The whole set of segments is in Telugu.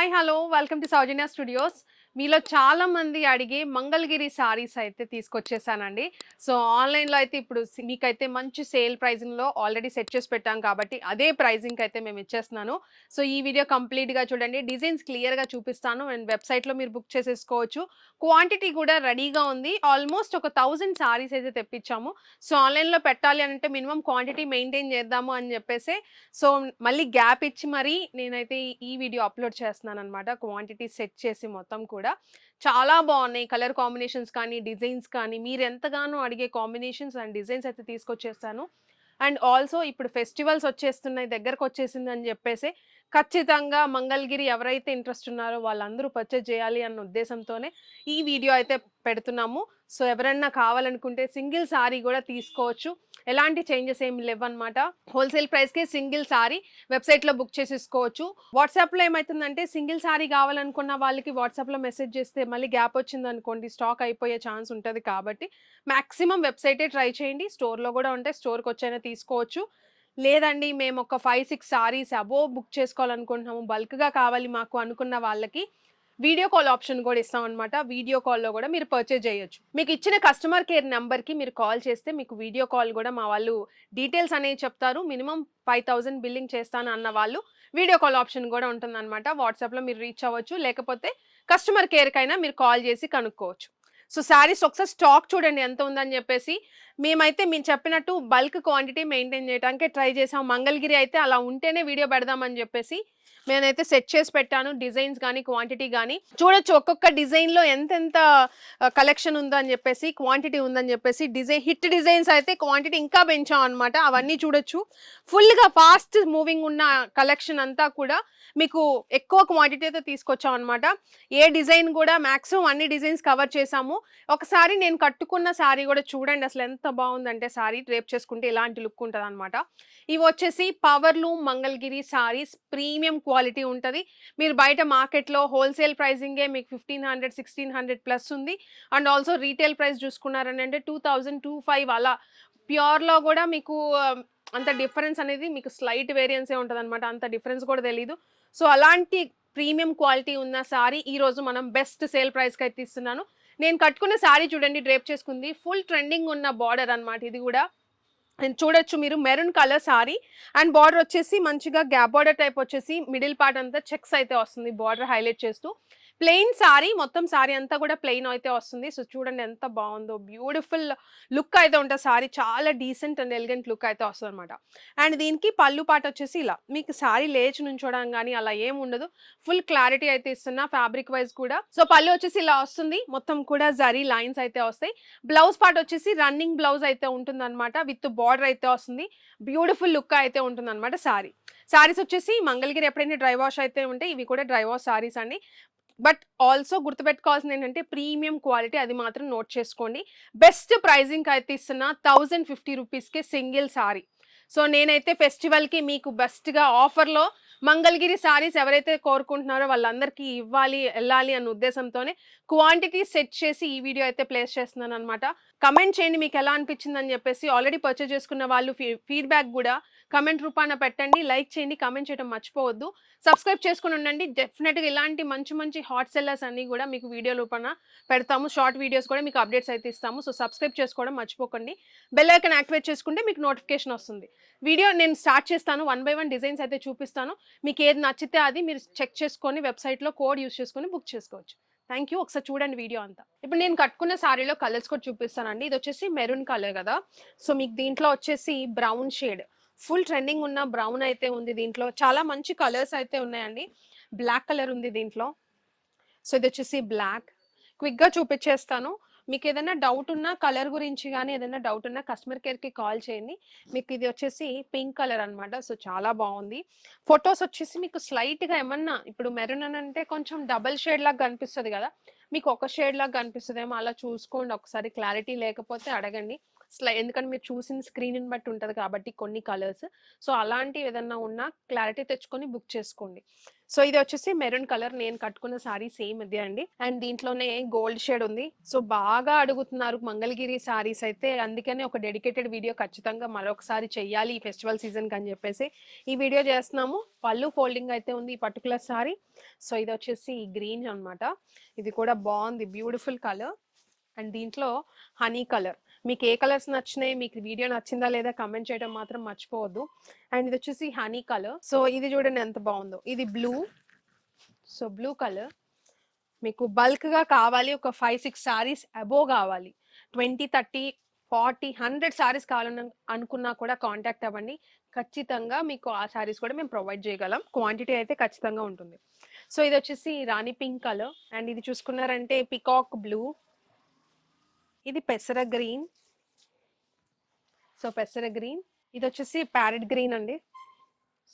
Hi hello welcome to Soujanya studios. మీలో చాలా మంది అడిగే మంగళగిరి సారీస్ అయితే తీసుకొచ్చేసానండి. సో, ఆన్‌లైన్‌లో అయితే ఇప్పుడు మీకైతే మంచి సేల్ ప్రైజింగ్‌లో ఆల్రెడీ సెట్ చేసి పెట్టాం కాబట్టి అదే ప్రైజింగ్‌కి అయితే మేము ఇచ్చేస్తున్నాను. సో, ఈ వీడియో కంప్లీట్‌గా చూడండి. డిజైన్స్ క్లియర్‌గా చూపిస్తాను అండ్ వెబ్‌సైట్‌లో మీరు బుక్ చేసేసుకోవచ్చు. క్వాంటిటీ కూడా రెడీగా ఉంది. ఆల్మోస్ట్ ఒక 1000 సారీస్ అయితే తెప్పించాము. సో, ఆన్‌లైన్‌లో పెట్టాలి అనంటే మినిమమ్ క్వాంటిటీ మెయింటైన్ చేద్దాము అని చెప్పేసి సో, మళ్ళీ గ్యాప్ ఇచ్చి మరీ నేనైతే ఈ వీడియో అప్‌లోడ్ చేస్తున్నాననమాట. క్వాంటిటీ సెట్ చేసి మొత్తం కూడా. చాలా బావున్నాయి. కలర్ కాంబినేషన్స్ కానీ, డిజైన్స్ కానీ మీరెంతగానో అడిగే కాంబినేషన్స్ అండ్ డిజైన్స్ అయితే తీసుకొచ్చేసాను. అండ్ ఆల్సో ఇప్పుడు ఫెస్టివల్స్ వచ్చేస్తున్నాయి, దగ్గరకొచ్చేసిందని జెప్పేసి ఖచ్చితంగా మంగళగిరి ఎవరైతే ఇంట్రెస్ట్ ఉన్నారో వాళ్ళందరూ పర్చేజ్ చేయాలి అన్న ఉద్దేశంతోనే ఈ వీడియో అయితే పెడుతున్నాము. సో, ఎవరన్నా కావాలనుకుంటే సింగిల్ సారీ గూడా తీసుకోవచ్చు. ఎలాంటి చేంజెస్ ఏమి లేవన్నమాట. హోల్‌సేల్ ప్రైస్‌కే సింగిల్ సారీ వెబ్‌సైట్‌లో బుక్ చేసేసుకోవచ్చు. వాట్సాప్‌లో ఏమైతుందంటే సింగిల్ సారీ కావాలనుకున్న వాళ్ళకి వాట్సాప్‌లో మెసేజ్ చేస్తే మళ్ళీ గ్యాప్ వచ్చిందనుకోండి స్టాక్ అయిపోయే ఛాన్స్ ఉంటది కాబట్టి మాక్సిమం వెబ్‌సైటే ట్రై చేయండి. స్టోర్‌లో గూడా ఉంటాయి. స్టోర్‌కొచ్చైనా తీసుకోవచ్చు. లేదండి మేము ఒక 5, 6 సారీస్ అబోవ్ బుక్ చేసుకోవాలనుకుంటున్నాము. బల్క్‌గా కావాలి మాకు అనుకున్న వాళ్ళకి వీడియో కాల్ ఆప్షన్ గూడా ఇస్తామనమాట. వీడియో కాల్‌లో గూడా మీరు పర్చేజ్ జేయొచ్చు. మీకిచ్చిన కస్టమర్ కేర్ నంబర్‌కి మీరు కాల్ చేస్తే మీకు వీడియో కాల్ గూడా మా వాళ్ళు డీటెయిల్స్ అనేవి చెప్తారు. మినిమమ్ 5000 బిల్లింగ్ చేస్తాను అన్న వాళ్ళు వీడియో కాల్ ఆప్షన్ గూడా ఉంటుందనమాట. వాట్సాప్‌లో మీరు రీచ్ అవ్వచ్చు. లేకపోతే కస్టమర్ కేర్‌కైనా మీరు కాల్ జేసి కనుక్కోవచ్చు. సో, శారీస్ ఒకసారి స్టాక్ చూడండి ఎంత ఉందని జెప్పేసి. మేమైతే మీరు చెప్పినట్టు బల్క్ క్వాంటిటీ మెయింటైన్ చేయడానికే ట్రై చేసాం. మంగళగిరి అయితే అలా ఉంటేనే వీడియో పెడదామని జెప్పేసి నేనైతే సెట్ చేసి పెట్టాను. డిజైన్స్ గానీ, క్వాంటిటీ గానీ. చూడొచ్చు ఒక్కొక్క డిజైన్‌లో ఎంతెంత కలెక్షన్ ఉందో అని జెప్పేసి, క్వాంటిటీ ఉందని జెప్పేసి హిట్ డిజైన్స్ అయితే క్వాంటిటీ ఇంకా పెంచాం అనమాట. అవన్నీ చూడొచ్చు. ఫుల్‌గా ఫాస్ట్ మూవింగ్ ఉన్న కలెక్షన్ అంతా కూడా మీకు ఎక్కువ క్వాంటిటీతో తీసుకొచ్చాం అనమాట. ఏ డిజైన్ గూడా మాక్సిమం అన్ని డిజైన్స్ కవర్ చేసాము. ఒకసారి నేను కట్టుకున్న సారీ గూడా చూడండి అసలు ఎంత బావుందంటే సారీ డ్రేప్ చేసుకుంటే ఇలాంటి లుక్ ఉంటదనమాట. ఇవొచ్చేసి powerloom Mangalagiri sarees premium quality ఉంటది. మీరు బయట మార్కెట్‌లో హోల్‌సేల్ ప్రైజింగే మీకు 1500, 1600 ప్లస్ ఉంది. అండ్ ఆల్సో రీటైల్ ప్రైస్ చూసుకున్నారనంటే 2000, 25 అలా ప్యూర్‌లో గూడా మీకు అంత డిఫరెన్స్ అనేది మీకు స్లైట్ వేరియన్సే ఉంటదనమాట. అంత డిఫరెన్స్ కూడా తెలీదు. సో, అలాంటి ప్రీమియం క్వాలిటీ ఉన్న సారీ ఈరోజు మనం బెస్ట్ సేల్ ప్రైస్‌కైతే ఇస్తున్నాను. నేను కట్టుకున్న సారీ చూడండి డ్రేప్ చేసుకుంది. ఫుల్ ట్రెండింగ్ ఉన్న బార్డర్ అన్నమాట ఇది గూడా. అండ్ చూడొచ్చు మీరు maroon colour sorry and border వచ్చేసి మంచిగా గ్యాప్ బార్డర్ టైప్ వచ్చేసి మిడిల్ పార్ట్ అంతా చెక్స్ అయితే వస్తుంది బార్డర్ హైలైట్ చేస్తూ. ప్లెయిన్ సారీ మొత్తం సారీ అంతా కూడా ప్లెయిన్ అయితే వస్తుంది. సో, చూడండి ఎంత బావుందో. బ్యూటిఫుల్ లుక్ అయితే ఉంటది సారీ. చాలా డీసెంట్ అండ్ ఎలిగెంట్ లుక్ అయితే వస్తదనమాట. అండ్ దీనికి పళ్ళు పార్ట్ వచ్చేసి ఇలా. మీకు సారీ లేచి నుంచోవడం గానీ అలా ఏమి ఉండదు. ఫుల్ క్లారిటీ అయితే ఇస్తున్నా ఫ్యాబ్రిక్ వైస్ కూడా. సో, పళ్ళు వచ్చేసి ఇలా వస్తుంది. మొత్తం కూడా జరీ లైన్స్ అయితే వస్తాయి. బ్లౌజ్ పార్ట్ వచ్చేసి రన్నింగ్ బ్లౌజ్ అయితే ఉంటుందన్నమాట. విత్ బార్డర్ అయితే వస్తుంది. బ్యూటిఫుల్ లుక్ అయితే ఉంటుందన్నమాట సారీ. సారీస్ వచ్చేసి మంగళగిరి ఎప్పుడైనా డ్రై వాష్ అయితే ఉంటే ఇవి కూడా డ్రై వాష్ సారీస్ అండి. బట్ ఆల్సో గుర్తుపెట్టుకోవాల్సింది ఏంటంటే ప్రీమియం క్వాలిటీ అది మాత్రం నోట్ చేసుకోండి. బెస్ట్ ప్రైజింగ్‌కి అయితే ఇస్తున్నా 1050 రూపీస్‌కే సింగిల్ సారీ. సో, నేనైతే ఫెస్టివల్‌కి మీకు బెస్ట్‌గా ఆఫర్‌లో మంగళగిరి సారీస్ ఎవరైతే కోరుకుంటున్నారో వాళ్ళందరికీ ఇవ్వాలి, ఎళ్ళాలి అన్న ఉద్దేశంతోనే క్వాంటిటీ సెట్ చేసి ఈ వీడియో అయితే ప్లేస్ చేస్తున్నాననమాట. కమెంట్ చేయండి మీకెలా అనిపించిందని జెప్పేసి. ఆల్రెడీ పర్చేజ్ చేసుకున్న వాళ్ళు ఫీడ్‌బ్యాక్ గూడా కమెంట్ రూపాన పెట్టండి. లైక్ చేయండి. కామెంట్ చేయడం మర్చిపోవద్దు. సబ్స్క్రైబ్ చేసుకొని ఉండండి. డెఫినెట్‌గా ఇలాంటి మంచి మంచి హాట్ సెల్లర్స్ అన్నీ గూడా మీకు వీడియో రూపాన పెడతాము. షార్ట్ వీడియోస్ కూడా మీకు అప్డేట్స్ అయితే ఇస్తాము. సో, సబ్స్క్రైబ్ చేసుకోవడం మర్చిపోకండి. బెల్ ఐకాన్ యాక్టివేట్ చేసుకుంటే మీకు నోటిఫికేషన్ వస్తుంది. వీడియో నేను స్టార్ట్ చేస్తాను. వన్ బై వన్ డిజైన్స్ అయితే చూపిస్తాను. మీకేది నచ్చితే అది మీరు చెక్ చేసుకొని వెబ్‌సైట్‌లో కోడ్ యూజ్ చేసుకొని బుక్ చేసుకోవచ్చు. Thank you. ఒకసారి చూడండి వీడియో అంతా. ఇప్పుడు నేను కట్టుకున్న సారీలో కలర్స్ కూడా చూపిస్తానండి. ఇదొచ్చేసి మెరూన్ కలర్ గదా! సో, మీకు దీంట్లో వచ్చేసి బ్రౌన్ షేడ్ ఫుల్ ట్రెండింగ్ ఉన్న బ్రౌన్ అయితే ఉంది దీంట్లో. చాలా మంచి కలర్స్ అయితే ఉన్నాయండి. బ్లాక్ కలర్ ఉంది దీంట్లో. సో, ఇదొచ్చేసి బ్లాక్. క్విక్‌గా చూపిచ్చేస్తాను. మీకేదైనా డౌట్ ఉన్నా కలర్ గురించి గానీ, ఏదైనా డౌట్ ఉన్నా కస్టమర్ కేర్‌కి కాల్ చేయండి. మీకు ఇది వచ్చేసి పింక్ కలర్ అనమాట. సో, చాలా బావుంది. ఫోటోస్ వచ్చేసి మీకు స్లైట్‌గా ఏమన్నా ఇప్పుడు మెరూన్ అనంటే కొంచెం డబుల్ షేడ్ లాగా కనిపిస్తది గదా! మీకు ఒక షేడ్ లాగా కనిపిస్తదేమో అలా చూసుకోండి ఒకసారి. క్లారిటీ లేకపోతే అడగండి. ఎందుకంటే మీరు చూసిన స్క్రీన్‌ని బట్టి ఉంటది కాబట్టి కొన్ని కలర్స్. సో, అలాంటివి ఏదన్నా ఉన్నా క్లారిటీ తెచ్చుకొని బుక్ చేసుకోండి. సో, ఇది వచ్చేసి మెరూన్ కలర్. నేను కట్టుకున్న సారీ సేమ్ ఇదే అండి. అండ్ దీంట్లోనే గోల్డ్ షేడ్ ఉంది. సో, బాగా అడుగుతున్నారు మంగళగిరి సారీస్ అయితే. అందుకనే ఒక డెడికేటెడ్ వీడియో ఖచ్చితంగా మరొకసారి చెయ్యాలి ఈ ఫెస్టివల్ సీజన్‌కి అని చెప్పేసి ఈ వీడియో చేస్తున్నాము. పళ్ళు ఫోల్డింగ్ అయితే ఉంది ఈ పర్టిక్యులర్ సారీ. సో, ఇది వచ్చేసి గ్రీన్ అన్నమాట. ఇది కూడా బాగుంది. Beautiful colour. అండ్ దీంట్లో హనీ కలర్. మీకు ఏ కలర్స్ నచ్చినాయి, మీకు వీడియో నచ్చిందా లేదా కమెంట్ చేయడం మాత్రం మర్చిపోవద్దు. అండ్ ఇది వచ్చేసి హనీ కలర్. సో ఇది చూడండి ఎంత బాగుందో. ఇది బ్లూ. So blue colour. మీకు బల్క్గా కావాలి, ఒక 5-6 సారీస్ అబోవ్ కావాలి, 20-30-40-100 సారీస్ కావాలని అనుకున్నా కూడా కాంటాక్ట్ అవ్వండి. ఖచ్చితంగా మీకు ఆ సారీస్ కూడా మేము ప్రొవైడ్ చేయగలం. క్వాంటిటీ అయితే ఖచ్చితంగా ఉంటుంది. సో ఇది వచ్చేసి రాణి పింక్ కలర్. అండ్ ఇది చూసుకున్నారంటే పికాక్ బ్లూ. ఇది పెసర గ్రీన్. సో పెసర గ్రీన్. ఇది వచ్చేసి ప్యారెట్ గ్రీన్ అండి.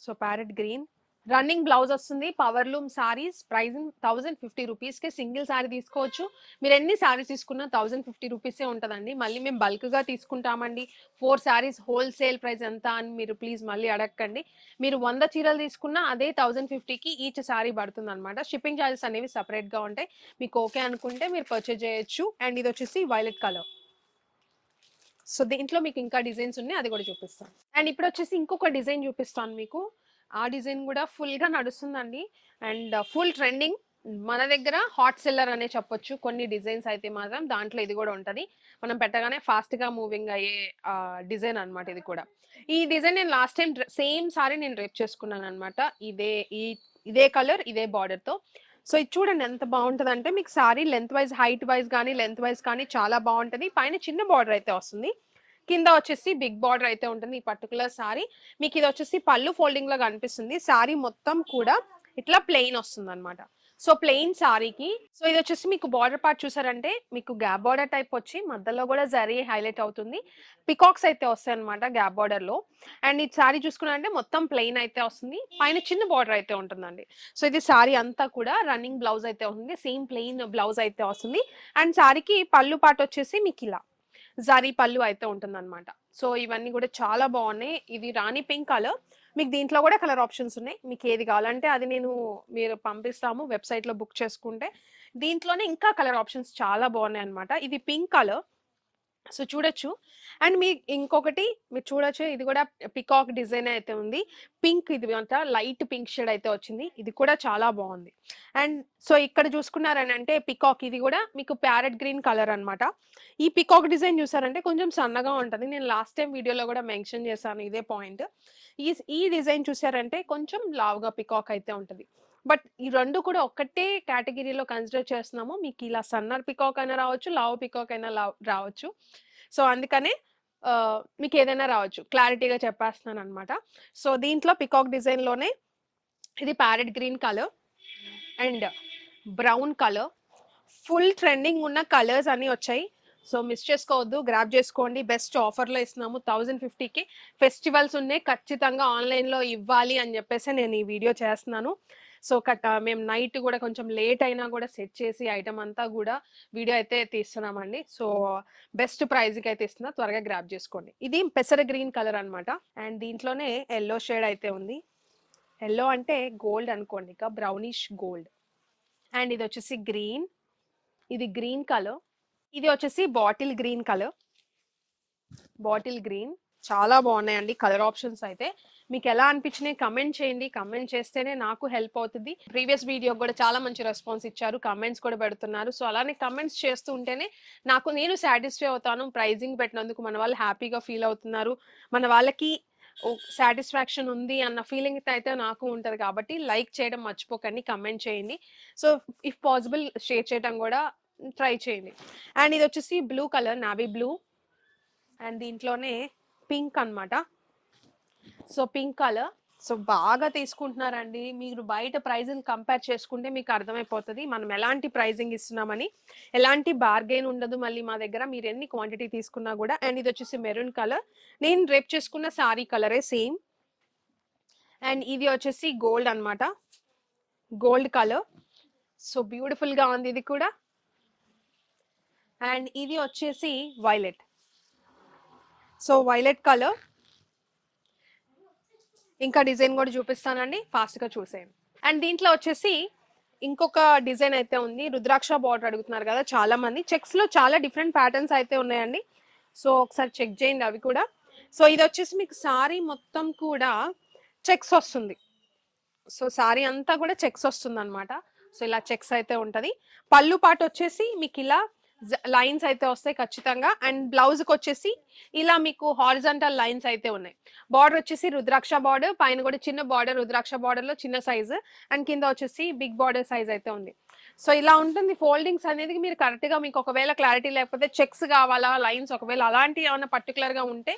So parrot green. Running blouse వస్తుంది. Power loom sarees. ప్రైజింగ్ 1050 రూపీస్కి సింగిల్ సారీ తీసుకోవచ్చు. మీరు ఎన్ని సారీస్ తీసుకున్నా 1050 రూపీసే ఉంటుందండి. మళ్ళీ మేము బల్క్గా తీసుకుంటామండి, 4 సారీస్ హోల్సేల్ ప్రైస్ ఎంత అని మీరు ప్లీజ్ మళ్ళీ అడగండి. మీరు 100 చీరలు తీసుకున్నా అదే 1050కి ఈచ్ సారీ పడుతుంది అనమాట. షిప్పింగ్ ఛార్జెస్ అనేవి సపరేట్గా ఉంటాయి. మీకు ఓకే అనుకుంటే మీరు పర్చేజ్ చేయొచ్చు. అండ్ ఇది వచ్చేసి వైలెట్ కలర్. సో దీంట్లో మీకు ఇంకా డిజైన్స్ ఉన్నాయి, అది కూడా చూపిస్తాను. అండ్ ఇప్పుడు వచ్చేసి ఇంకొక డిజైన్ చూపిస్తాను మీకు. ఆ డిజైన్ కూడా ఫుల్గా నడుస్తుందండి. And full trending. మన దగ్గర హాట్ సెల్లర్ అనే చెప్పొచ్చు. కొన్ని డిజైన్స్ అయితే మాత్రం దాంట్లో ఇది కూడా ఉంటుంది. మనం పెట్టగానే ఫాస్ట్గా మూవింగ్ అయ్యే డిజైన్ అనమాట ఇది కూడా. ఈ డిజైన్ నేను లాస్ట్ టైం సేమ్ సారీ నేను రేప్ చేసుకున్నాను అనమాట. ఇదే ఇదే కలర్ ఇదే బార్డర్తో. సో ఇది చూడండి ఎంత బాగుంటుంది అంటే, మీకు sorry length wise height wise కానీ లెంత్ వైజ్ కానీ చాలా బాగుంటుంది. పైన చిన్న బార్డర్ అయితే వస్తుంది, కింద వచ్చేసి బిగ్ బార్డర్ అయితే ఉంటుంది ఈ పర్టికులర్ సారీ. మీకు ఇది వచ్చేసి పళ్ళు ఫోల్డింగ్ లో కనిపిస్తుంది. సారీ మొత్తం కూడా ఇట్లా ప్లెయిన్ వస్తుంది అనమాట. సో ప్లెయిన్ సారీకి, సో ఇది వచ్చేసి మీకు బార్డర్ పార్ట్ చూసారంటే మీకు గ్యాప్ బార్డర్ టైప్ వచ్చి మధ్యలో కూడా జరీ హైలైట్ అవుతుంది. పికాక్స్ అయితే వస్తాయి అనమాట గ్యాప్ బార్డర్ లో. అండ్ ఈ సారీ చూసుకున్నారంటే మొత్తం ప్లెయిన్ అయితే వస్తుంది, పైన చిన్న బార్డర్ అయితే ఉంటుందండి. సో ఇది సారీ అంతా కూడా రన్నింగ్ బ్లౌజ్ అయితే ఉంటుంది, సేమ్ ప్లెయిన్ బ్లౌజ్ అయితే వస్తుంది. అండ్ సారీకి పళ్ళు పార్ట్ వచ్చేసి మీకు ఇలా జరీ పళ్ళు అయితే ఉంటుందన్నమాట. సో ఇవన్నీ కూడా చాలా బాగున్నాయి. ఇది రాణి పింక్ కలర్. మీకు దీంట్లో కూడా కలర్ ఆప్షన్స్ ఉన్నాయి. మీకు ఏది కావాలంటే అది మీరు పంపిస్తాము వెబ్సైట్లో బుక్ చేసుకుంటే. దీంట్లోనే ఇంకా కలర్ ఆప్షన్స్ చాలా బాగున్నాయి అనమాట. ఇది పింక్ కలర్. సో చూడొచ్చు. అండ్ మీ ఇంకొకటి మీరు చూడొచ్చు, ఇది కూడా పికాక్ డిజైన్ అయితే ఉంది. పింక్, ఇది అంతా లైట్ పింక్ షేడ్ అయితే వచ్చింది. ఇది కూడా చాలా బాగుంది. అండ్ సో ఇక్కడ చూసుకున్నారని అంటే పికాక్, ఇది కూడా మీకు ప్యారెట్ గ్రీన్ కలర్ అనమాట. ఈ పికాక్ డిజైన్ చూసారంటే కొంచెం సన్నగా ఉంటుంది. నేను లాస్ట్ టైం వీడియోలో కూడా మెన్షన్ చేశాను ఇదే పాయింట్. ఈ డిజైన్ చూసారంటే కొంచెం లావుగా పికాక్ అయితే ఉంటుంది. బట్ ఈ రెండు కూడా ఒక్కటే కేటగిరీలో కన్సిడర్ చేస్తున్నాము. మీకు ఇలా సన్నర్ పికాక్ అయినా రావచ్చు, లావు పికాక్ అయినా రావచ్చు. సో అందుకనే మీకు ఏదైనా రావచ్చు, క్లారిటీగా చెప్పేస్తున్నాను అనమాట. సో దీంట్లో పికాక్ డిజైన్లోనే ఇది parrot green colour and brown colour. Full trending ఉన్న కలర్స్ అన్నీ వచ్చాయి. సో మిస్ చేసుకోవద్దు, గ్రాప్ చేసుకోండి. బెస్ట్ ఆఫర్లో ఇస్తున్నాము 1050కి. ఫెస్టివల్స్ ఉన్నాయి, ఖచ్చితంగా ఆన్లైన్లో ఇవ్వాలి అని చెప్పేసి నేను ఈ వీడియో చేస్తున్నాను. సో మేము నైట్ కూడా కొంచెం లేట్ అయినా కూడా సెట్ చేసి ఐటమ్ అంతా కూడా వీడియో అయితే తీస్తున్నామండి. సో బెస్ట్ ప్రైజ్కి అయితే ఇస్తున్నా, త్వరగా గ్రాప్ చేసుకోండి. ఇది పెసర గ్రీన్ కలర్ అనమాట. అండ్ దీంట్లోనే ఎల్లో షేడ్ అయితే ఉంది. ఎల్లో అంటే గోల్డ్ అనుకోండి, ఇక బ్రౌనిష్ గోల్డ్. అండ్ ఇది వచ్చేసి గ్రీన్. ఇది గ్రీన్ కలర్. ఇది వచ్చేసి bottle green colour. Bottle green. చాలా బాగున్నాయండి కలర్ ఆప్షన్స్ అయితే. మీకు ఎలా అనిపించినాయి కమెంట్ చేయండి. కమెంట్ చేస్తేనే నాకు హెల్ప్ అవుతుంది. ప్రీవియస్ వీడియో కూడా చాలా మంచి రెస్పాన్స్ ఇచ్చారు, కమెంట్స్ కూడా పెడుతున్నారు. సో అలానే కమెంట్స్ చేస్తూ ఉంటేనే నేను సాటిస్ఫై అవుతాను. ప్రైజింగ్ పెట్టినందుకు మన వాళ్ళు హ్యాపీగా ఫీల్ అవుతున్నారు, మన వాళ్ళకి సాటిస్ఫాక్షన్ ఉంది అన్న ఫీలింగ్ అయితే నాకు ఉంటుంది. కాబట్టి లైక్ చేయడం మర్చిపోకండి, కమెంట్ చేయండి. సో ఇఫ్ పాసిబుల్ షేర్ చేయడం కూడా ట్రై చేయండి. అండ్ ఇది వచ్చేసి blue colour, navy blue. And దీంట్లోనే పింక్ అనమాట. So pink colour. సో బాగా తీసుకుంటున్నారండి. మీరు బయట ప్రైజింగ్ కంపేర్ చేసుకుంటే మీకు అర్థమైపోతుంది మనం ఎలాంటి ప్రైజింగ్ ఇస్తున్నామని. ఎలాంటి బార్గెన్ ఉండదు మళ్ళీ మా దగ్గర, మీరు ఎన్ని క్వాంటిటీ తీసుకున్నా కూడా. అండ్ ఇది వచ్చేసి మెరూన్ కలర్. నేను రేప్ చేసుకున్న సారీ కలరే సేమ్. అండ్ ఇది వచ్చేసి గోల్డ్ అనమాట, గోల్డ్ కలర్. సో బ్యూటిఫుల్గా ఉంది ఇది కూడా. అండ్ ఇది వచ్చేసి వైలెట్. సో వైలెట్ కలర్, ఇంకా డిజైన్ కూడా చూపిస్తానండి, ఫాస్ట్గా చూసేయండి. అండ్ దీంట్లో వచ్చేసి ఇంకొక డిజైన్ అయితే ఉంది, రుద్రాక్ష బార్డర్ అడుగుతున్నారు కదా చాలా మంది. చెక్స్ లో చాలా డిఫరెంట్ ప్యాటర్న్స్ అయితే ఉన్నాయండి, సో ఒకసారి చెక్ చేయండి అవి కూడా. సో ఇది వచ్చేసి మీకు సారీ మొత్తం కూడా చెక్స్ వస్తుంది, సో సారీ అంతా కూడా చెక్స్ వస్తుంది అనమాట. సో ఇలా చెక్స్ అయితే ఉంటది. పళ్ళు పాటు వచ్చేసి మీకు ఇలా లైన్స్ అయితే వస్తాయి ఖచ్చితంగా. అండ్ బ్లౌజ్ కి వచ్చేసి ఇలా మీకు హారిజంటల్ లైన్స్ అయితే ఉన్నాయి. బార్డర్ వచ్చేసి రుద్రాక్ష బార్డర్, పైన కూడా చిన్న బార్డర్, రుద్రాక్ష బార్డర్ లో చిన్న సైజు, అండ్ కింద వచ్చేసి బిగ్ బార్డర్ సైజ్ అయితే ఉంది. సో ఇలా ఉంటుంది ఫోల్డింగ్స్ అనేది. మీరు కరెక్ట్ గా మీకు ఒకవేళ క్లారిటీ లేకపోతే చెక్స్ కావాలా, లైన్స్ ఒకవేళ అలాంటివి ఏమైనా పర్టికులర్ గా ఉంటే,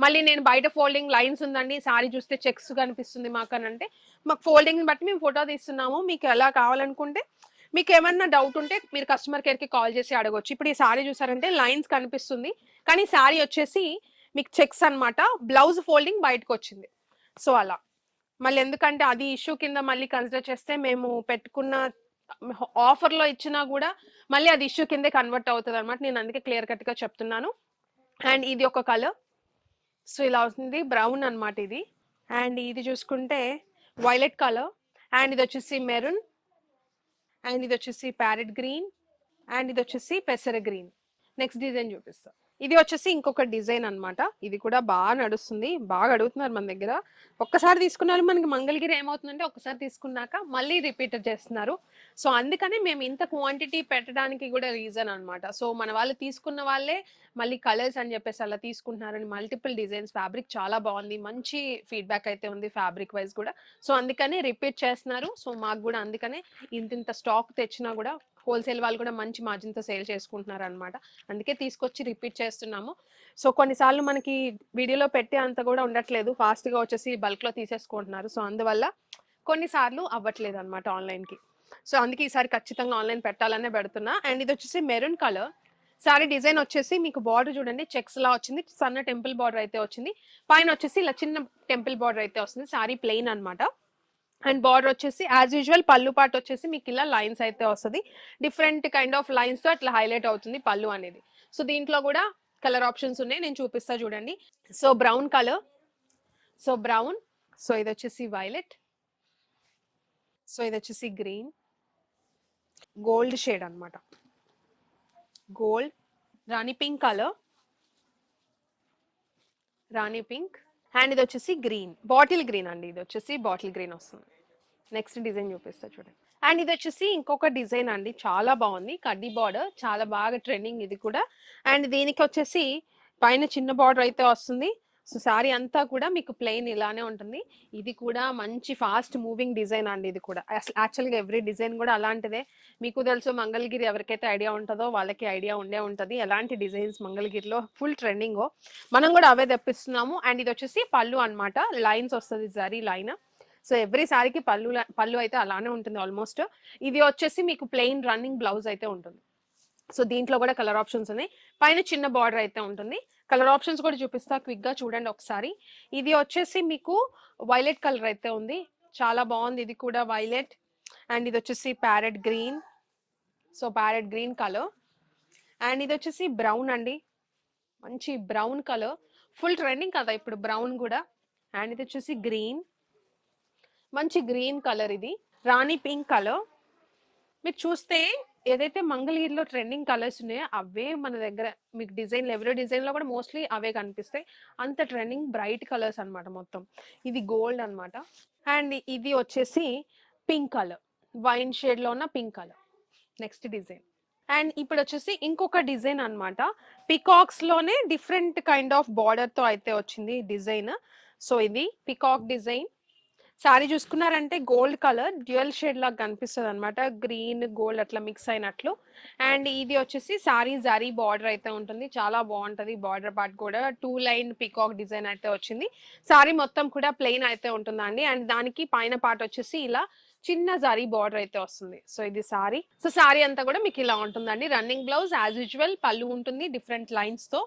మళ్ళీ నేను బయట ఫోల్డింగ్ లైన్స్ ఉందండి, సారీ చూస్తే చెక్స్ కనిపిస్తుంది మాకు అని అంటే, మాకు ఫోల్డింగ్ బట్టి మేము ఫోటో తీస్తున్నాము, మీకు ఎలా కావాలనుకుంటే మీకు ఏమన్నా డౌట్ ఉంటే మీరు కస్టమర్ కేర్కి కాల్ చేసి అడగొచ్చు. ఇప్పుడు ఈ సారీ చూసారంటే లైన్స్ కనిపిస్తుంది, కానీ సారీ వచ్చేసి మీకు చెక్స్ అనమాట, బ్లౌజ్ ఫోల్డింగ్ బయటకు వచ్చింది. సో అలా మళ్ళీ ఎందుకంటే అది ఇష్యూ కింద మళ్ళీ కన్సిడర్ చేస్తే మేము పెట్టుకున్న ఆఫర్లో ఇచ్చినా కూడా మళ్ళీ అది ఇష్యూ కిందే కన్వర్ట్ అవుతుంది అనమాట. నేను అందుకే క్లియర్ కట్గా చెప్తున్నాను. అండ్ ఇది ఒక కలర్, సో ఇలా అవుతుంది, బ్రౌన్ అనమాట ఇది. అండ్ ఇది చూసుకుంటే వైలెట్ కలర్, అండ్ ఇది వచ్చేసి మెరూన్, అండ్ ఇది వచ్చేసి ప్యారెట్ గ్రీన్, అండ్ ఇది వచ్చేసి పెసర గ్రీన్. నెక్స్ట్ డిజైన్ చూపిస్తా. ఇది వచ్చేసి ఇంకొక డిజైన్ అనమాట, ఇది కూడా బాగా నడుస్తుంది, బాగా అడుగుతున్నారు మన దగ్గర. ఒక్కసారి తీసుకున్నారు మనకి మంగళగిరి ఏమవుతుందంటే ఒక్కసారి తీసుకున్నాక మళ్ళీ రిపీట్ చేస్తున్నారు. సో అందుకని మేము ఇంత క్వాంటిటీ పెట్టడానికి కూడా రీజన్ అనమాట. సో మన వాళ్ళు తీసుకున్న వాళ్ళే మళ్ళీ కలర్స్ అని చెప్పేసి అలా తీసుకుంటున్నారని, మల్టిపుల్ డిజైన్స్, ఫ్యాబ్రిక్ చాలా బాగుంది, మంచి ఫీడ్బ్యాక్ అయితే ఉంది ఫ్యాబ్రిక్ వైజ్ కూడా. సో అందుకని రిపీట్ చేస్తున్నారు. సో మాకు కూడా అందుకనే ఇంత స్టాక్ తెచ్చినా కూడా హోల్సేల్ వాళ్ళు కూడా మంచి మార్జిన్తో సేల్ చేసుకుంటున్నారు అనమాట. అందుకే తీసుకొచ్చి రిపీట్ చేస్తున్నాము. సో కొన్నిసార్లు మనకి వీడియోలో పెట్టే అంత కూడా ఉండట్లేదు, ఫాస్ట్గా వచ్చేసి బల్క్లో తీసేసుకుంటున్నారు. సో అందువల్ల కొన్నిసార్లు అవ్వట్లేదు అనమాట ఆన్లైన్కి. సో అందుకే ఈసారి ఖచ్చితంగా ఆన్లైన్ పెట్టాలనే పెడుతున్నా. అండ్ ఇది వచ్చేసి మెరూన్ కలర్. సారీ డిజైన్ వచ్చేసి మీకు బార్డర్ చూడండి చెక్స్ లా వచ్చింది, సన్న టెంపుల్ బార్డర్ అయితే వచ్చింది, పైన వచ్చేసి ఇలా చిన్న టెంపుల్ బార్డర్ అయితే వస్తుంది. సారీ ప్లెయిన్ అనమాట. అండ్ బార్డర్ వచ్చేసి యాజ్ యూజువల్ పళ్ళు పాటు వచ్చేసి మీకు ఇలా లైన్స్ అయితే వస్తుంది, డిఫరెంట్ కైండ్ ఆఫ్ లైన్స్ తో అట్లా హైలైట్ అవుతుంది పళ్ళు అనేది. సో దీంట్లో కూడా కలర్ ఆప్షన్స్ ఉన్నాయి, నేను చూపిస్తా చూడండి. So brown colour, so brown, so ఇది వచ్చేసి వైలెట్, సో ఇది వచ్చేసి గ్రీన్, గోల్డ్ షేడ్ అనమాట, gold, Rani pink colour, Rani pink, and ఇది వచ్చేసి గ్రీన్, బాటిల్ గ్రీన్ అండి, ఇది వచ్చేసి బాటిల్ గ్రీన్ వస్తుంది. నెక్స్ట్ డిజైన్ చూపిస్తా చూడండి. అండ్ ఇది వచ్చేసి ఇంకొక డిజైన్ అండి, చాలా బాగుంది, కడ్డీ బార్డర్, చాలా బాగా ట్రెండింగ్ ఇది కూడా. అండ్ దీనికి వచ్చేసి పైన చిన్న బార్డర్ అయితే వస్తుంది. సో శారీ అంతా కూడా మీకు ప్లెయిన్ ఇలానే ఉంటుంది. ఇది కూడా మంచి ఫాస్ట్ మూవింగ్ డిజైన్ అండి, ఇది కూడా యాక్చువల్గా ఎవ్రీ డిజైన్ కూడా అలాంటిదే. మీకు తెలుసు మంగళగిరి ఎవరికైతే ఐడియా ఉంటుందో వాళ్ళకి ఐడియా ఉండే ఉంటుంది ఎలాంటి డిజైన్స్ మంగళగిరిలో ఫుల్ ట్రెండింగ్, మనం కూడా అవే తెప్పిస్తున్నాము. అండ్ ఇది వచ్చేసి పళ్ళు అనమాట, లైన్స్ వస్తుంది, జరీ లైన్. సో ఎవ్రీ సారీకి పళ్ళు అయితే అలానే ఉంటుంది ఆల్మోస్ట్. ఇది వచ్చేసి మీకు ప్లెయిన్ రన్నింగ్ బ్లౌజ్ అయితే ఉంటుంది. సో దీంట్లో కూడా కలర్ ఆప్షన్స్ ఉన్నాయి, పైన చిన్న బార్డర్ అయితే ఉంటుంది. కలర్ ఆప్షన్స్ కూడా చూపిస్తా క్విక్ గా చూడండి ఒకసారి. ఇది వచ్చేసి మీకు వైలెట్ కలర్ అయితే ఉంది, చాలా బాగుంది ఇది కూడా వైలెట్. అండ్ ఇది వచ్చేసి parrot green, so parrot green colour. And ఇది వచ్చేసి బ్రౌన్ అండి, మంచి బ్రౌన్ కలర్, ఫుల్ ట్రెండింగ్ కదా ఇప్పుడు బ్రౌన్ కూడా. అండ్ ఇది వచ్చేసి గ్రీన్, మంచి గ్రీన్ కలర్, ఇది రాణి పింక్ కలర్. మీరు చూస్తే ఏదైతే మంగళగిరిలో ట్రెండింగ్ కలర్స్ ఉన్నాయో అవే మన దగ్గర మీకు డిజైన్ ఎవరీ డిజైన్లో కూడా మోస్ట్లీ అవే కనిపిస్తాయి, అంత ట్రెండింగ్ బ్రైట్ కలర్స్ అనమాట మొత్తం. ఇది గోల్డ్ అనమాట. అండ్ ఇది వచ్చేసి పింక్ కలర్, వైన్ షేడ్లో ఉన్న pink colour. Next design. And ఇప్పుడు వచ్చేసి ఇంకొక డిజైన్ అనమాట, పికాక్స్లోనే డిఫరెంట్ కైండ్ ఆఫ్ బార్డర్తో అయితే వచ్చింది డిజైన్. సో ఇది పికాక్ డిజైన్. సారీ చూసుకున్నారంటే గోల్డ్ కలర్ డ్యూయల్ షేడ్ లాగా కనిపిస్తుంది అనమాట, గ్రీన్ గోల్డ్ అట్లా మిక్స్ అయినట్లు. అండ్ ఇది వచ్చేసి సారీ జరీ బార్డర్ అయితే ఉంటుంది, చాలా బాగుంటుంది బార్డర్ పార్ట్ కూడా. 2 లైన్ పికాక్ డిజైన్ అయితే వచ్చింది. సారీ మొత్తం కూడా ప్లెయిన్ అయితే ఉంటుందండి. అండ్ దానికి పైన పార్ట్ వచ్చేసి ఇలా చిన్న జరీ బార్డర్ అయితే వస్తుంది. సో ఇది సారీ. సో సారీ అంతా కూడా మీకు ఇలా ఉంటుందండి, రన్నింగ్ బ్లౌజ్ యాజ్ యూజువల్, పళ్ళు ఉంటుంది డిఫరెంట్ లైన్స్ తో.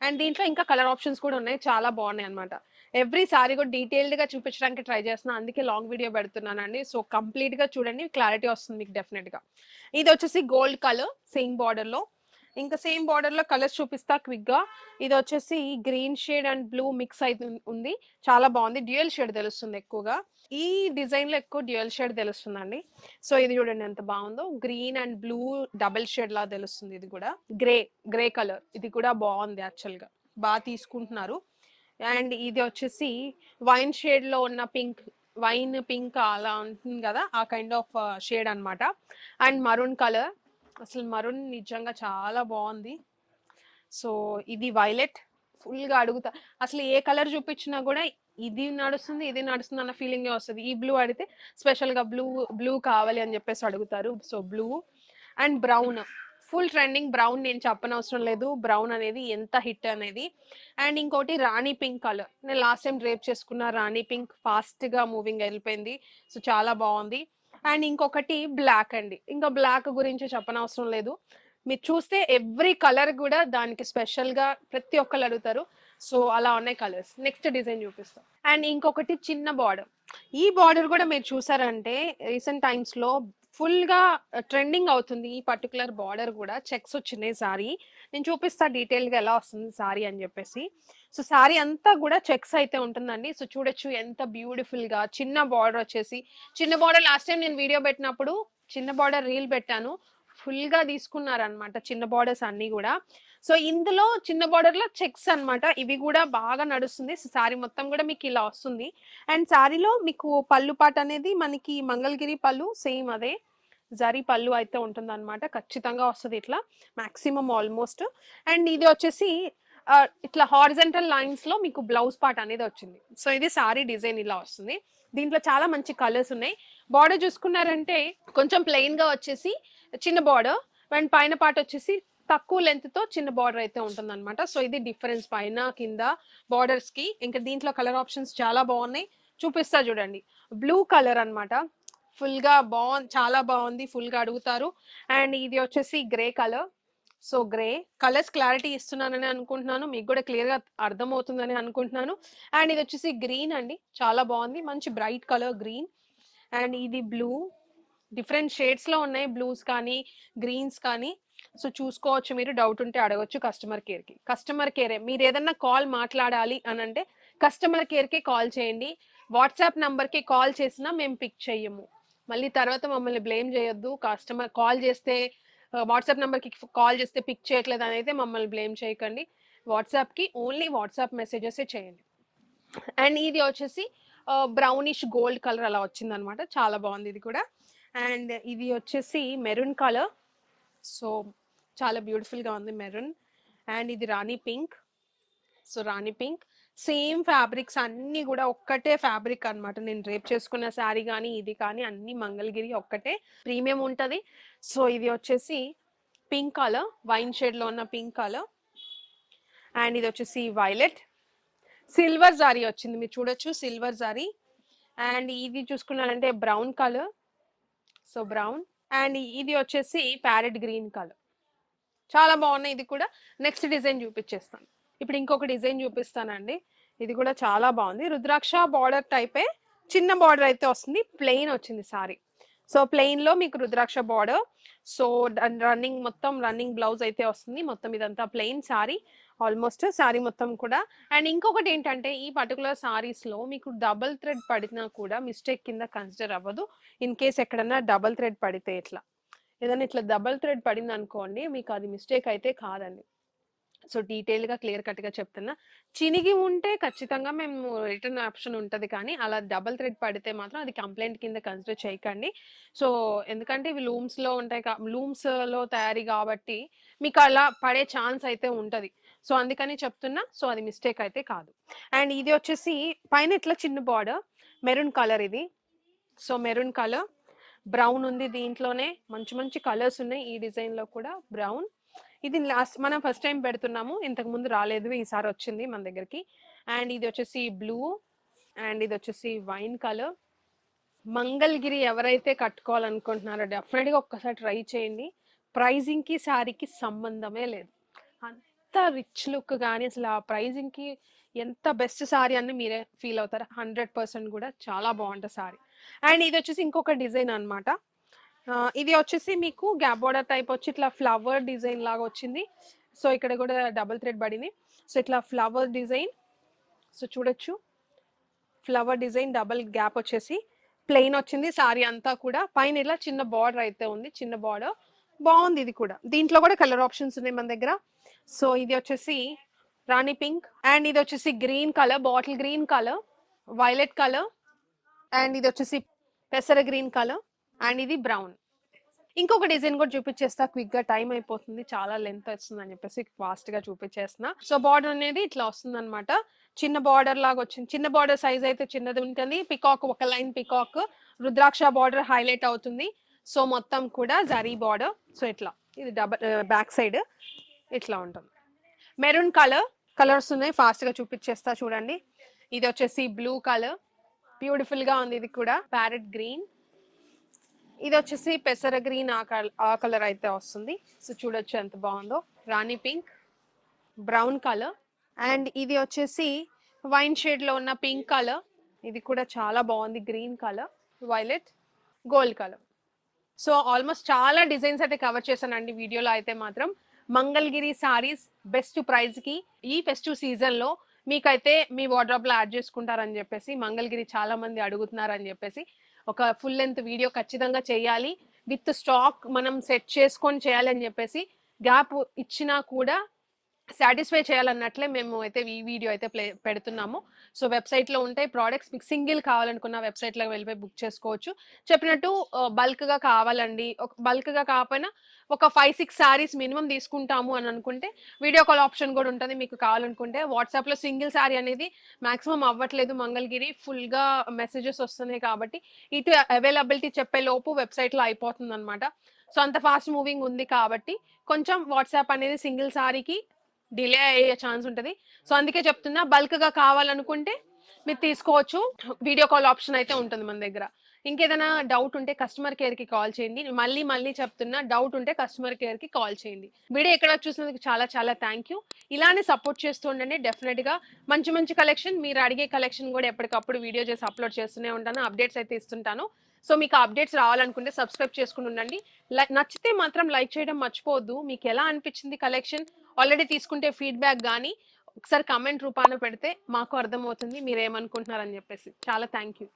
అండ్ దీంట్లో ఇంకా కలర్ ఆప్షన్స్ కూడా ఉన్నాయి, చాలా బాగున్నాయి అనమాట. ఎవ్రీ సారీ కూడా డీటెయిల్డ్ గా చూపించడానికి ట్రై చేస్తున్నాను, అందుకే లాంగ్ వీడియో పెడుతున్నానండి. సో కంప్లీట్ గా చూడండి, క్లారిటీ వస్తుంది మీకు డెఫినెట్ గా. ఇది వచ్చేసి గోల్డ్ కలర్ సేమ్ బార్డర్ లో. ఇంకా సేమ్ బార్డర్ లో కలర్స్ చూపిస్తా క్విక్ గా. ఇది వచ్చేసి green shade and blue mix అయితే ఉంది, చాలా బాగుంది. డ్యూయల్ షేడ్ తెలుస్తుంది ఎక్కువగా, ఈ డిజైన్ లో ఎక్కువ డ్యూయల్ షేడ్ తెలుస్తుందండి. సో ఇది చూడండి ఎంత బాగుందో, green and blue double shade లా తెలుస్తుంది. ఇది కూడా గ్రే, గ్రే కలర్, ఇది కూడా బాగుంది యాక్చువల్ గా, బాగా తీసుకుంటున్నారు. అండ్ ఇది వచ్చేసి వైన్ షేడ్ లో ఉన్న పింక్, వైన్ పింక్ అలా ఉంటుంది కదా, ఆ కైండ్ ఆఫ్ షేడ్ అన్నమాట. అండ్ మరూన్ కలర్, అసలు మరూన్ నిజంగా చాలా బాగుంది. సో ఇది వైలెట్, ఫుల్ గా అడుగుతా, అసలు ఏ కలర్ చూపించినా కూడా ఇది నడుస్తుంది ఇది నడుస్తుంది అన్న ఫీలింగ్ వస్తుంది. ఈ బ్లూ అడిగితే స్పెషల్ గా బ్లూ, బ్లూ కావాలి అని చెప్పేసి అడుగుతారు. So blue and brown, full trending brown, నేను చెప్పనవసరం లేదు బ్రౌన్ అనేది ఎంత హిట్ అనేది. అండ్ ఇంకోటి రాణి పింక్ కలర్, నేను లాస్ట్ టైం డ్రేప్ చేసుకున్న రాణి పింక్, ఫాస్ట్ గా మూవింగ్ వెళ్ళిపోయింది. సో చాలా బాగుంది. అండ్ ఇంకొకటి బ్లాక్ అండి, ఇంకా బ్లాక్ గురించి చెప్పనవసరం లేదు. మీరు చూస్తే ఎవ్రీ కలర్ కూడా దానికి స్పెషల్ గా ప్రతి ఒక్కరు అడుగుతారు. సో అలా ఉన్నాయి కలర్స్. నెక్స్ట్ డిజైన్ చూపిస్తాం. అండ్ ఇంకొకటి చిన్న బార్డర్, ఈ బార్డర్ కూడా మీరు చూసారంటే రీసెంట్ టైమ్స్ లో ఫుల్ గా ట్రెండింగ్ అవుతుంది. ఈ పర్టికులర్ బార్డర్ కూడా చెక్స్ వచ్చినాయి సారీ, నేను చూపిస్తా డీటెయిల్ గా ఎలా వస్తుంది సారీ అని చెప్పేసి. సో సారీ అంతా కూడా చెక్స్ అయితే ఉంటుందండి. సో చూడొచ్చు ఎంత బ్యూటిఫుల్ గా, చిన్న బార్డర్ వచ్చేసి, చిన్న బార్డర్ లాస్ట్ టైం నేను వీడియో పెట్టినప్పుడు చిన్న బార్డర్ రీల్ పెట్టాను, ఫుల్ గా తీసుకున్నారనమాట చిన్న బార్డర్స్ అన్ని కూడా. సో ఇందులో చిన్న బార్డర్ లో చెక్స్ అన్నమాట, ఇవి కూడా బాగా నడుస్తుంది. సారీ మొత్తం కూడా మీకు ఇలా వస్తుంది. అండ్ సారీలో మీకు పళ్ళు పాట అనేది మనకి మంగళగిరి పళ్ళు సేమ్ అదే జరీ పళ్ళు అయితే ఉంటుంది అనమాట, ఖచ్చితంగా వస్తుంది ఇట్లా మాక్సిమం ఆల్మోస్ట్. అండ్ ఇది వచ్చేసి ఇట్లా హారిజెంటల్ లైన్స్ లో మీకు బ్లౌజ్ పార్ట్ అనేది వచ్చింది. సో ఇది సారీ డిజైన్ ఇలా వస్తుంది. దీంట్లో చాలా మంచి కలర్స్ ఉన్నాయి. బార్డర్ చూసుకున్నారంటే కొంచెం ప్లెయిన్ గా వచ్చేసి చిన్న బార్డర్, అండ్ పైన పార్ట్ వచ్చేసి తక్కువ లెంత్ తో చిన్న బార్డర్ అయితే ఉంటుంది అనమాట. సో ఇది డిఫరెన్స్ పైన కింద బార్డర్స్ కి. ఇంకా దీంట్లో కలర్ ఆప్షన్స్ చాలా బాగున్నాయి, చూపిస్తా చూడండి. బ్లూ కలర్ అన్నమాట, ఫుల్ గా బాగుంది, చాలా బాగుంది, ఫుల్ గా అడుగుతారు. అండ్ ఇది వచ్చేసి grey colour. So grey colours clarity ఇస్తున్నానని అనుకుంటున్నాను, మీకు కూడా క్లియర్ గా అర్థం అవుతుందని అనుకుంటున్నాను. అండ్ ఇది వచ్చేసి గ్రీన్ అండి, చాలా బాగుంది, మంచి బ్రైట్ కలర్ గ్రీన్. అండ్ ఇది బ్లూ, డిఫరెంట్ షేడ్స్ లో ఉన్నాయి బ్లూస్ కానీ గ్రీన్స్ కానీ. సో చూసుకోవచ్చు, మీరు డౌట్ ఉంటే అడగొచ్చు కస్టమర్ కేర్ కి. కస్టమర్ కేరే, మీరు ఏదన్నా కాల్ మాట్లాడాలి అని అంటే కస్టమర్ కేర్ కి కాల్ చేయండి. వాట్సాప్ నంబర్ కి కాల్ చేసినా మేము పిక్ చెయ్యము, మళ్ళీ తర్వాత మమ్మల్ని బ్లేమ్ చేయొద్దు. కస్టమర్ కాల్ చేస్తే వాట్సాప్ నెంబర్కి కాల్ చేస్తే పిక్ చేయట్లేదు అని అయితే మమ్మల్ని బ్లేమ్ చేయకండి. వాట్సాప్కి ఓన్లీ వాట్సాప్ మెసేజెస్ చేయండి. అండ్ ఇది వచ్చేసి బ్రౌనిష్ గోల్డ్ కలర్ అలా వచ్చింది అనమాట, చాలా బాగుంది ఇది కూడా. అండ్ ఇది వచ్చేసి మెరూన్ కలర్, సో చాలా బ్యూటిఫుల్గా ఉంది మెరూన్. అండ్ ఇది రాణి పింక్, సో రాణి పింక్ సేమ్ ఫ్యాబ్రిక్స్ అన్ని కూడా ఒక్కటే ఫ్యాబ్రిక్ అన్నమాట. నేను డ్రేప్ చేసుకున్న శారీ కానీ ఇది కానీ అన్ని మంగళగిరి ఒక్కటే, ప్రీమియం ఉంటుంది. సో ఇది వచ్చేసి పింక్ కలర్, వైన్ షేడ్ లో ఉన్న పింక్ కలర్. అండ్ ఇది వచ్చేసి వైలెట్, సిల్వర్ జారీ వచ్చింది మీరు చూడొచ్చు, సిల్వర్ జారీ. అండ్ ఇది చూసుకున్నారంటే brown colour, so brown. And ఇది వచ్చేసి ప్యారెట్ గ్రీన్ కలర్, చాలా బాగున్నాయి ఇది కూడా. నెక్స్ట్ డిజైన్ చూపించేస్తాను. ఇప్పుడు ఇంకొక డిజైన్ చూపిస్తానండి, ఇది కూడా చాలా బాగుంది. రుద్రాక్ష బార్డర్ టైపే, చిన్న బార్డర్ అయితే వస్తుంది, ప్లెయిన్ వచ్చింది సారీ. సో ప్లెయిన్ లో మీకు రుద్రాక్ష బార్డర్, సో రన్నింగ్ మొత్తం రన్నింగ్ బ్లౌజ్ అయితే వస్తుంది. మొత్తం ఇదంతా ప్లెయిన్ సారీ, ఆల్మోస్ట్ సారీ మొత్తం కూడా. అండ్ ఇంకొకటి ఏంటంటే ఈ పర్టికులర్ సారీస్ లో మీకు డబుల్ థ్రెడ్ పడినా కూడా మిస్టేక్ కింద కన్సిడర్ అవ్వదు. ఇన్ కేస్ ఎక్కడన్నా డబుల్ థ్రెడ్ పడితే ఇట్లా ఏదైనా ఇట్లా డబుల్ థ్రెడ్ పడింది అనుకోండి, మీకు అది మిస్టేక్ అయితే కాదండి. సో డీటెయిల్గా క్లియర్ కట్గా చెప్తున్నా. చినిగి ఉంటే ఖచ్చితంగా మేము రిటర్న్ ఆప్షన్ ఉంటుంది, కానీ అలా డబల్ థ్రెడ్ పడితే మాత్రం అది కంప్లైంట్ కింద కన్సిడర్ చేయకండి. సో ఎందుకంటే ఇవి లూమ్స్లో ఉంటాయి, లూమ్స్లో తయారీ కాబట్టి మీకు అలా పడే ఛాన్స్ అయితే ఉంటుంది. సో అందుకని చెప్తున్నా, సో అది మిస్టేక్ అయితే కాదు. అండ్ ఇది వచ్చేసి పైన ఇట్లా చిన్న బార్డర్, మెరూన్ కలర్ ఇది. సో మెరూన్ కలర్, బ్రౌన్ ఉంది దీంట్లోనే, మంచి మంచి కలర్స్ ఉన్నాయి ఈ డిజైన్లో కూడా. బ్రౌన్, ఇది లాస్ట్ మనం ఫస్ట్ టైం పెడుతున్నాము, ఇంతకు ముందు రాలేదు, ఈసారి వచ్చింది మన దగ్గరికి. అండ్ ఇది వచ్చేసి బ్లూ, అండ్ ఇది వచ్చేసి వైన్ కలర్. మంగళగిరి ఎవరైతే కట్టుకోవాలనుకుంటున్నారో డెఫినెట్గా ఒక్కసారి ట్రై చేయండి. ప్రైజింగ్కి శారీకి సంబంధమే లేదు, అంత రిచ్ లుక్ కానీ అసలు ఆ ప్రైజింగ్కి ఎంత బెస్ట్ సారీ అని మీరే ఫీల్ అవుతారు. 100% కూడా చాలా బాగుంటుంది సారీ. అండ్ ఇది వచ్చేసి ఇంకొక డిజైన్ అన్నమాట, ఇది వచ్చేసి మీకు గ్యాప్ బార్డర్ టైప్ వచ్చి ఇట్లా ఫ్లవర్ డిజైన్ లాగా వచ్చింది. సో ఇక్కడ కూడా డబుల్ థ్రెడ్ పడింది. సో ఇట్లా ఫ్లవర్ డిజైన్, సో చూడొచ్చు ఫ్లవర్ డిజైన్ డబుల్ గ్యాప్ వచ్చేసి ప్లెయిన్ వచ్చింది సారీ అంతా కూడా. పైన ఇలా చిన్న బార్డర్ అయితే ఉంది, చిన్న బార్డర్ బాగుంది. ఇది కూడా దీంట్లో కూడా కలర్ ఆప్షన్స్ ఉన్నాయి మన దగ్గర. సో ఇది వచ్చేసి రాణి పింక్, అండ్ ఇది వచ్చేసి green colour, bottle green colour, violet colour, and ఇది వచ్చేసి పెసర గ్రీన్ కలర్, అండ్ ఇది బ్రౌన్. ఇంకొక డిజైన్ కూడా చూపించేస్తా క్విక్ గా, టైం అయిపోతుంది చాలా లెంత్ వస్తుంది అని చెప్పేసి ఫాస్ట్ గా చూపించేస్తున్నా. సో బార్డర్ అనేది ఇట్లా వస్తుంది అనమాట, చిన్న బార్డర్ లాగా వచ్చింది. చిన్న బార్డర్ సైజ్ అయితే చిన్నది ఉంటుంది. పికాక్ ఒక లైన్ పికాక్, రుద్రాక్ష బార్డర్ హైలైట్ అవుతుంది. సో మొత్తం కూడా జరీ బార్డర్. సో ఇట్లా ఇది డబల్ బ్యాక్ సైడ్ ఇట్లా ఉంటుంది. మెరూన్ కలర్, కలర్స్ ఉన్నాయి ఫాస్ట్ గా చూపించేస్తా చూడండి. ఇది వచ్చేసి బ్లూ కలర్, బ్యూటిఫుల్ గా ఉంది. ఇది కూడా ప్యారెట్ గ్రీన్, ఇది వచ్చేసి పెసర గ్రీన్, ఆ కలర్ అయితే వస్తుంది. సో చూడొచ్చు ఎంత బాగుందో. రాణి పింక్, బ్రౌన్ కలర్, అండ్ ఇది వచ్చేసి వైన్ షేడ్ లో ఉన్న పింక్ కలర్, ఇది కూడా చాలా బాగుంది. Green colour, violet, gold colour. So almost చాలా డిజైన్స్ అయితే కవర్ చేశానండి వీడియోలో. అయితే మాత్రం మంగళగిరి సారీస్ బెస్ట్ ప్రైస్ కి ఈ ఫెస్టివ్ సీజన్ లో మీకైతే మీ వార్డ్రోబ్ లో యాడ్ చేసుకుంటారని చెప్పేసి, మంగళగిరి చాలా మంది అడుగుతున్నారని చెప్పేసి ఒక ఫుల్ లెంత్ వీడియో ఖచ్చితంగా చేయాలి. విత్ స్టాక్ మనం సెట్ చేసుకొని చేయాలి అని చెప్పేసి, గ్యాప్ ఇచ్చినా కూడా సాటిస్ఫై చేయాలన్నట్లే మేము అయితే ఈ వీడియో అయితే పెడుతున్నాము. సో వెబ్సైట్లో ఉంటాయి ప్రోడక్ట్స్, మీకు సింగిల్ కావాలనుకున్న వెబ్సైట్లోకి వెళ్ళిపోయి బుక్ చేసుకోవచ్చు. చెప్పినట్టు బల్క్గా కావాలండి, బల్క్గా కాకపోయినా ఒక 5-6 శారీస్ మినిమం తీసుకుంటాము అని అనుకుంటే వీడియో కాల్ ఆప్షన్ కూడా ఉంటుంది. మీకు కావాలనుకుంటే వాట్సాప్లో సింగిల్ శారీ అనేది మాక్సిమం అవ్వట్లేదు మంగళగిరి, ఫుల్గా మెసేజెస్ వస్తున్నాయి కాబట్టి ఇటు అవైలబిలిటీ చెప్పే లోపు వెబ్సైట్లో అయిపోతుంది అనమాట. సో అంత ఫాస్ట్ మూవింగ్ ఉంది కాబట్టి కొంచెం వాట్సాప్ అనేది సింగిల్ శారీకి డిలే అయ్యే ఛాన్స్ ఉంటుంది. సో అందుకే చెప్తున్నా, బల్క్గా కావాలనుకుంటే మీరు తీసుకోవచ్చు. వీడియో కాల్ ఆప్షన్ అయితే ఉంటుంది మన దగ్గర. ఇంకేదైనా డౌట్ ఉంటే కస్టమర్ కేర్కి కాల్ చేయండి. మళ్ళీ మళ్ళీ చెప్తున్నా, డౌట్ ఉంటే కస్టమర్ కేర్కి కాల్ చేయండి. వీడియో ఎక్కడ చూసినందుకు చాలా చాలా థ్యాంక్ యూ. ఇలానే సపోర్ట్ చేస్తూ ఉండండి. డెఫినెట్గా మంచి మంచి కలెక్షన్, మీరు అడిగే కలెక్షన్ కూడా ఎప్పటికప్పుడు వీడియో చేసి అప్లోడ్ చేస్తూనే ఉంటాను, అప్డేట్స్ అయితే ఇస్తుంటాను. సో మీకు అప్డేట్స్ రావాలనుకుంటే సబ్స్క్రైబ్ చేసుకుని ఉండండి. నచ్చితే మాత్రం లైక్ చేయడం మర్చిపోవద్దు. మీకు ఎలా అనిపించింది కలెక్షన్, ఆల్రెడీ తీసుకుంటే ఫీడ్బ్యాక్ కానీ ఒకసారి కమెంట్ రూపాన పెడితే మాకు అర్థమవుతుంది మీరు ఏమనుకుంటున్నారని చెప్పేసి. చాలా థ్యాంక్ యూ.